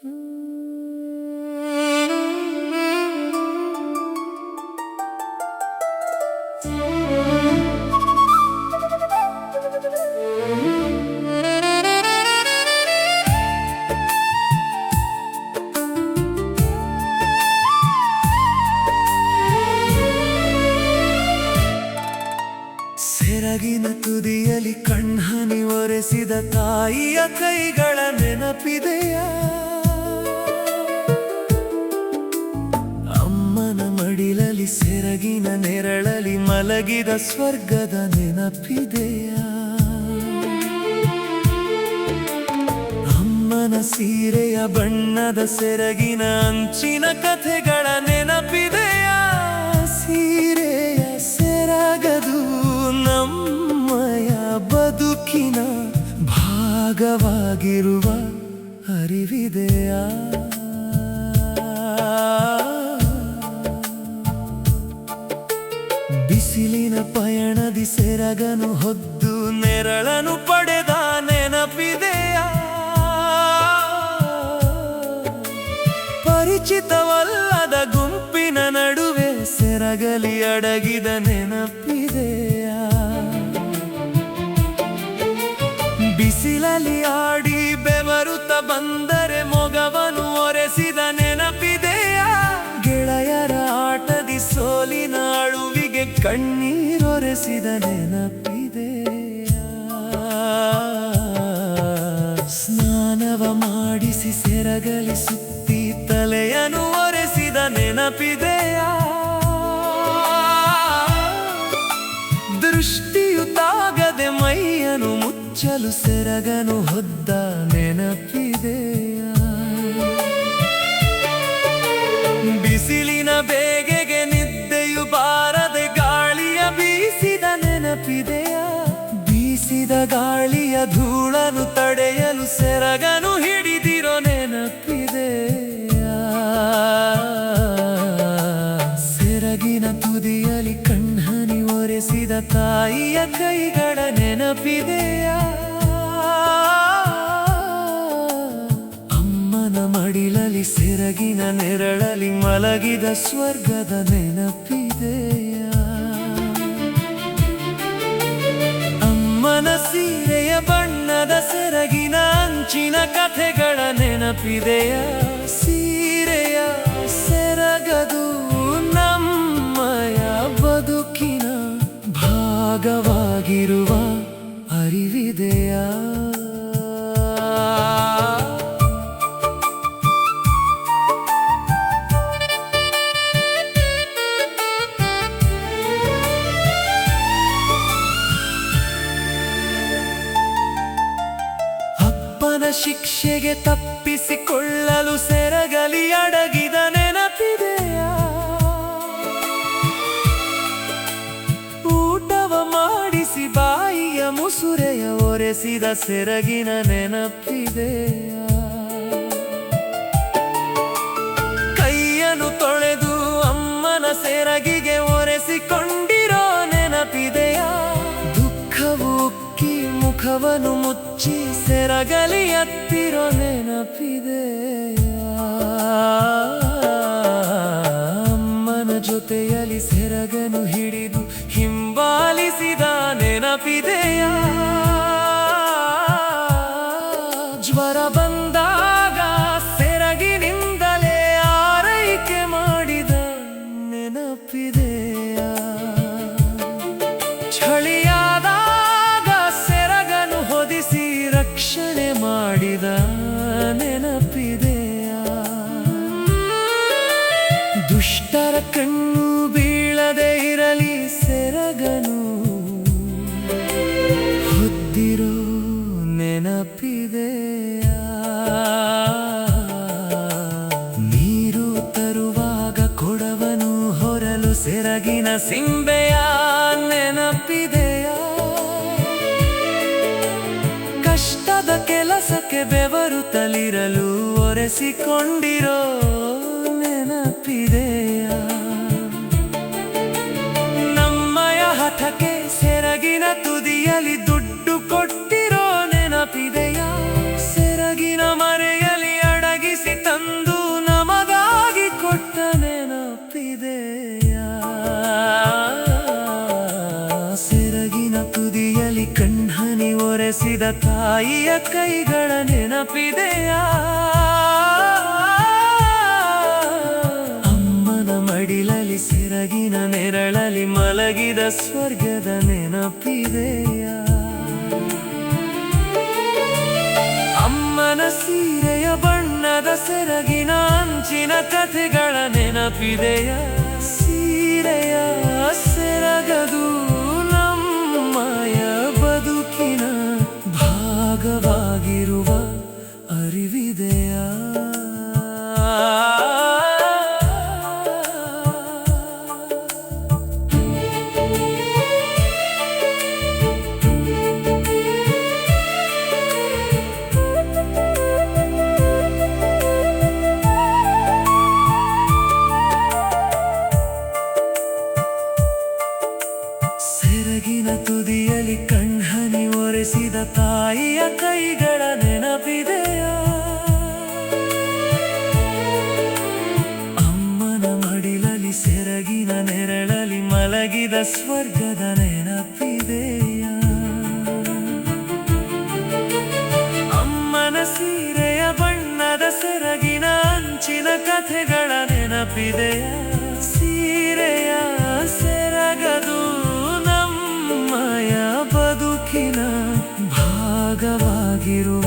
ಸೆರಗಿನ ತುದಿಯಲ್ಲಿ ಕಣ್ಹನಿ ಒರೆಸಿದ ತಾಯಿಯ ಕೈಗಳ ನೆನಪಿದೆಯ? ಅಮ್ಮನ ಮಡಿಲಲ್ಲಿ ಸೆರಗಿನ ನೆರಳಲ್ಲಿ ಮಲಗಿದ ಸ್ವರ್ಗದ ನೆನಪಿದೆಯ? ಅಮ್ಮನ ಸೀರೆಯ ಬಣ್ಣದ ಸೆರಗಿನ ಅಂಚಿನ ಕಥೆಗಳ ನೆನಪಿದೆಯ? ಸೀರೆಯ ಸೆರಗದು ನಮ್ಮಯ ಬದುಕಿನ ಭಾಗವಾಗಿರುವ ಅರಿವಿದೆಯ? ಬಿಸಿಲಿನ ಪಯಣದಿ ಸೆರಗನು ಹೊದ್ದು ನೆರಳನು ಪಡೆದ ನೆನಪಿದೆಯ? ಪರಿಚಿತವಲ್ಲದ ಗುಂಪಿನ ನಡುವೆ ಸೆರಗಲಿ ಅಡಗಿದ ನೆನಪಿದೆಯ? ಬಿಸಿಲಲ್ಲಿ ಆಡಿ ಬೆವರುತ್ತ ಬಂದರೆ ಮೊಗವನು ಒರೆಸಿದ ನೆನಪಿದೆಯ? ಗೆಳೆಯರ ಆಟದಿ ಸೋಲಿನ ಅಳುವಿಗೆ ಕಣ್ಣೀರೊರೆಸಿದ ನೆನಪಿದೆಯ? ಸ್ನಾನವ ಮಾಡಿಸಿ ಸೆರಗಲಿ ಸುತ್ತಿ ತಲೆಯನ್ನು ಒರೆಸಿದ ನೆನಪಿದೆಯ? ದೃಷ್ಟಿಯು ತಾಗದೆ ಮೈಯನ್ನು ಮುಚ್ಚಲು ಸೆರಗನು ಹೊದ್ದ ನೆನಪಿದೆಯ? ಬಿಸಿಲಿನ ಬೇಗೆಗೆ ನಿದ್ದೆಯು ಬಾರದೆ ಗಾಳಿಯ ಬೀಸಿದ ನೆನಪಿದೆಯ? ಬೀಸಿದ ಗಾಳಿಯ ಧೂಳನ್ನು ತಡೆಯಲು ಸೆರಗನು ಹಿಡಿದಿರೋ ನೆನಪಿದೆಯ? ಸೆರಗಿನ ತುದಿಯಲ್ಲಿ ಕಣ್ಹನಿ ಒರೆಸಿದ ತಾಯಿಯ ಕೈಗಳ ನೆನಪಿದೆಯ? ಅಮ್ಮನ ಮಡಿಲಲ್ಲಿ ಸೆರಗಿನ ನೆರಳಲ್ಲಿ ಮಲಗಿದ ಸ್ವರ್ಗದ ನೆನಪಿದೆಯ? ಅಮ್ಮನ ಸೀರೆಯ ಬಣ್ಣದ ಸೆರಗಿನ ಅಂಚಿನ ಕಥೆಗಳ ನೆನಪಿದೆಯ? ಸೀರೆಯ ಸೆರಗದು ನಮ್ಮಯ ಬದುಕಿನ ಭಾಗವಾಗಿರುವ ಅರಿವಿದೆಯ? ಅಪ್ಪನ ಶಿಕ್ಷೆಗೆ ತಪ್ಪಿಸಿಕೊಳ್ಳಲು ಸೆರಗಲಿ ಅಡಗಿದ ನೆನಪಿದೆಯ? ಊಟವ ಮಾಡಿಸಿ ಬಾಯಿಯ ಮುಸುರೆಯ ಒರೆಸಿದ ಸೆರಗಿನ ನೆನಪಿದೆಯ? ಕೈಯನ್ನು ತೊಳೆದು ಅಮ್ಮನ ಸೆರಗಿಗೆ ಒರೆಸಿಕೊಂಡಿರೋ ನೆನಪಿದೆಯ? ದುಃಖವು ಉಕ್ಕಿ ಮುಖವನ್ನು ಮುಚ್ಚಿ ಸೆರಗಲಿ ಎತ್ತಿರೋ ನೆನಪಿದೆಯ? ಅಮ್ಮನ ಜೊತೆಯಲ್ಲಿ ಸೆರಗನು ಹಿಡಿದು ಹಿಂಬಾಲಿಸಿದ ನೆನಪಿದೆಯ? ಜ್ವರ ಬಂದಾಗ ಸೆರಗಿನಿಂದಲೇ ಆರೈಕೆ ಮಾಡಿದ ನೆನಪಿದೆಯ? ಚಳಿಯಾದಾಗ ಸೆರಗನು ಹೊದಿಸಿ ರಕ್ಷಣೆ ಮಾಡಿದ ನೆನಪಿದೆಯ? ದುಷ್ಟರ ಕಣ್ಣು ಬೀಳದೆ ಇರಲಿ ಸೆರಗನು ಹೊದ್ದಿರೋ ನೆನಪಿದೆಯ? ನೀರು ತರುವಾಗ ಕೊಡವನು ಹೊರಲು ಸೆರಗಿನ ಸಿಂಬೆಯ ನೆನಪಿದೆಯ? ಕಷ್ಟದ ಕೆಲಸಕ್ಕೆ ಬೆವರುತ್ತಲಿರಲು ಒರೆಸಿಕೊಂಡಿರೋ ನೆನಪಿದೆಯ? ನಮ್ಮಯ ಹಠಕ್ಕೆ ಸೆರಗಿನ ತುದಿಯಲ್ಲಿ ದುಡ್ಡು ಕೊಟ್ಟಿರೋ ನೆನಪಿದೆಯ? ಸೆರಗಿನ ಮರೆಯಲ್ಲಿ ಅಡಗಿಸಿ ಒರೆಸಿದ ತಾಯಿಯ ಕೈಗಳ ನೆನಪಿದೆಯಾ? ಅಮ್ಮನ ಮಡಿಲಲ್ಲಿ ಸೆರಗಿನ ನೆರಳಲ್ಲಿ ಮಲಗಿದ ಸ್ವರ್ಗದ ನೆನಪಿದೆಯಾ? ಅಮ್ಮನ ಸೀರೆಯ ಬಣ್ಣದ ಸೆರಗಿನ ಅಂಚಿನ ಕಥೆಗಳ ನೆನಪಿದೆಯಾ? ಸೀರೆಯ ಸೆರಗದು ನಮ್ಮಯ ಬದುಕಿನ ಭಾಗವಾಗಿರುವ ಅರಿವಿದೆಯಾ? ಸೆರಗಿನ ತುದಿಯಲ್ಲಿ ಕಣ್ಹನಿ ಒರೆಸಿದ ತಾಯಿಯ ಕೈಗಳ ನೆನಪಿದೆಯಾ? ಅಮ್ಮನ ಮಡಿಲಲ್ಲಿ ಸೆರಗಿನ ನೆರಳಲ್ಲಿ ಮಲಗಿದ ಸ್ವರ್ಗದ ನೆನಪಿದೆಯಾ? ಅಮ್ಮನ ಸೀರೆಯ ಬಣ್ಣದ ಸೆರಗಿನ ಅಂಚಿನ ಕಥೆಗಳ ನೆನಪಿದೆಯಾ? ಸೀರೆಯ ಸೆರಗದು ನಮ್ಮಯ ಬದುಕಿನ ಭಾಗವಾಗಿರುವ